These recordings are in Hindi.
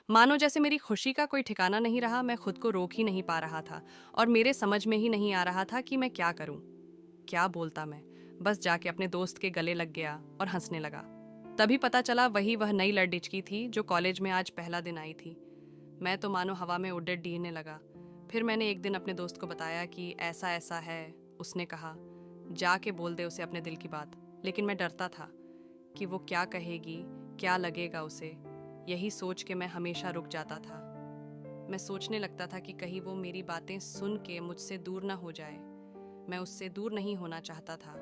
मानो जैसे मेरी खुशी का कोई ठिकाना नहीं रहा, मैं खुद को रोक ही नहीं पा रहा था और मेरे समझ में ही नहीं आ रहा था कि मैं क्या करूं। क्या बोलता मैं? बस जाके अपने दोस्त के गले लग गया और हंसने लगा। तभी पता चला वह नई लड़किचकी थी जो कॉलेज में आज पहला दिन आई थी। मैं तो मानो हवा में उड़ने लगा। फिर मैंने एक दिन अपने दोस्त को बताया कि ऐसा ऐसा है। उसने कहा, जाके बोल दे उसे अपने दिल की बात। लेकिन मैं डरता था कि वो क्या कहेगी, क्या लगेगा उसे। यही सोच के मैं हमेशा रुक जाता था। मैं सोचने लगता था कि कहीं वो मेरी बातें सुन के मुझसे दूर ना हो जाए। मैं उससे दूर नहीं होना चाहता था।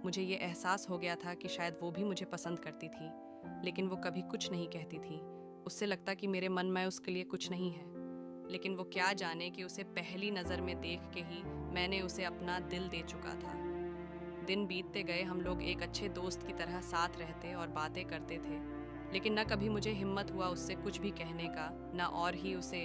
मुझे ये एहसास हो गया था कि शायद वो भी मुझे पसंद करती थी, लेकिन वो कभी कुछ नहीं कहती थी। उससे लगता कि मेरे मन में उसके लिए कुछ नहीं है। लेकिन वो क्या जाने कि उसे पहली नज़र में देख के ही मैंने उसे अपना दिल दे चुका था। दिन बीतते गए, हम लोग एक अच्छे दोस्त की तरह साथ रहते और बातें करते थे। लेकिन न कभी मुझे हिम्मत हुआ उससे कुछ भी कहने का, न और ही उसे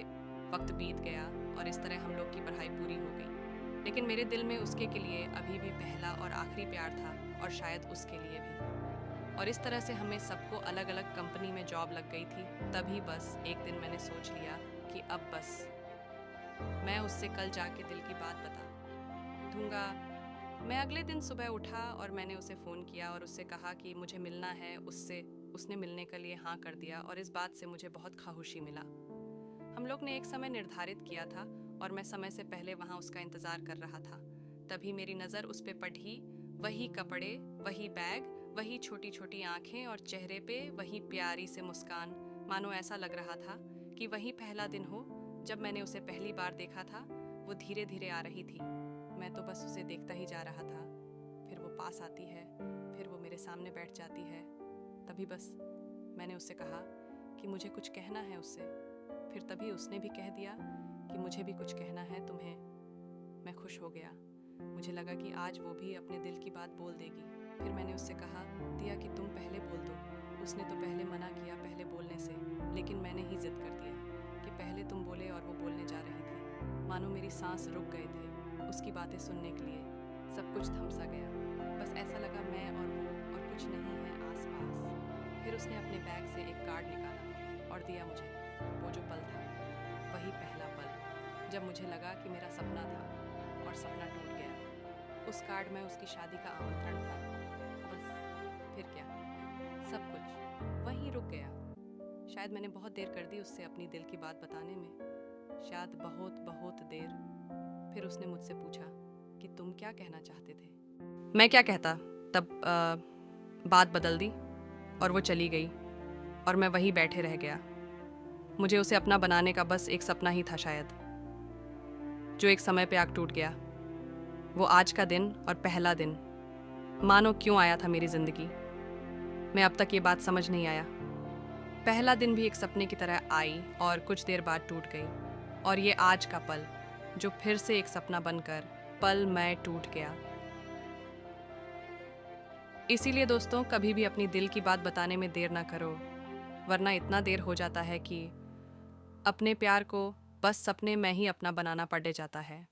वक्त बीत गया और इस तरह हम लोग की पढ़ाई पूरी हो गई। लेकिन मेरे दिल में उसके के लिए अभी भी पहला और आखिरी प्यार था, और शायद उसके लिए भी। और इस तरह से हमें सबको अलग अलग कंपनी में जॉब लग गई थी। तभी बस एक दिन मैंने सोच लिया कि अब बस मैं उससे कल जाके दिल की बात बता दूंगा। मैं अगले दिन सुबह उठा और मैंने उसे फ़ोन किया और उससे कहा कि मुझे मिलना है उससे। उसने मिलने के लिए हाँ कर दिया और इस बात से मुझे बहुत खुशी मिला। हम लोग ने एक समय निर्धारित किया था और मैं समय से पहले वहाँ उसका इंतज़ार कर रहा था। तभी मेरी नज़र उस पे पड़ी। वही कपड़े, वही बैग, वही छोटी छोटी आंखें और चेहरे पे वही प्यारी से मुस्कान। मानो ऐसा लग रहा था कि वही पहला दिन हो जब मैंने उसे पहली बार देखा था। वो धीरे धीरे आ रही थी। मैं तो बस उसे देखता ही जा रहा था। फिर वो पास आती है, फिर वो मेरे सामने बैठ जाती है। तभी बस मैंने उससे कहा कि मुझे कुछ कहना है उससे। फिर तभी उसने भी कह दिया कि मुझे भी कुछ कहना है तुम्हें। मैं खुश हो गया। मुझे लगा कि आज वो भी अपने दिल की बात बोल देगी। फिर मैंने उससे कहा दिया कि तुम पहले बोल दो। उसने तो पहले मना किया पहले बोलने से, लेकिन मैंने ही जिद कर दिया कि पहले तुम बोले और वो बोलने जा रही थी। मानो मेरी सांस रुक गए थे उसकी बातें सुनने के लिए। सब कुछ थम सा गया। बस ऐसा लगा मैं और वो और कुछ नहीं है आसपास। फिर उसने अपने बैग से एक कार्ड निकाला और दिया मुझे। वो जो पल था, वही पहला पल जब मुझे लगा कि मेरा सपना था और सपना टूट गया। उस कार्ड में उसकी शादी का आमंत्रण था। बस फिर क्या, सब कुछ वहीं रुक गया। शायद मैंने बहुत देर कर दी उससे अपनी दिल की बात बताने में, शायद बहुत बहुत देर। फिर उसने मुझसे पूछा कि तुम क्या कहना चाहते थे। मैं क्या कहता। तब बात बदल दी और वो चली गई और मैं वहीं बैठे रह गया। मुझे उसे अपना बनाने का बस एक सपना ही था शायद, जो एक समय पे आग टूट गया। वो आज का दिन और पहला दिन मानो क्यों आया था मेरी जिंदगी, मैं अब तक ये बात समझ नहीं आया। पहला दिन भी एक सपने की तरह आई और कुछ देर बाद टूट गई। और ये आज का पल जो फिर से एक सपना बनकर पल में टूट गया। इसीलिए दोस्तों, कभी भी अपनी दिल की बात बताने में देर ना करो, वरना इतना देर हो जाता है कि अपने प्यार को बस सपने में ही अपना बनाना पड़ जाता है।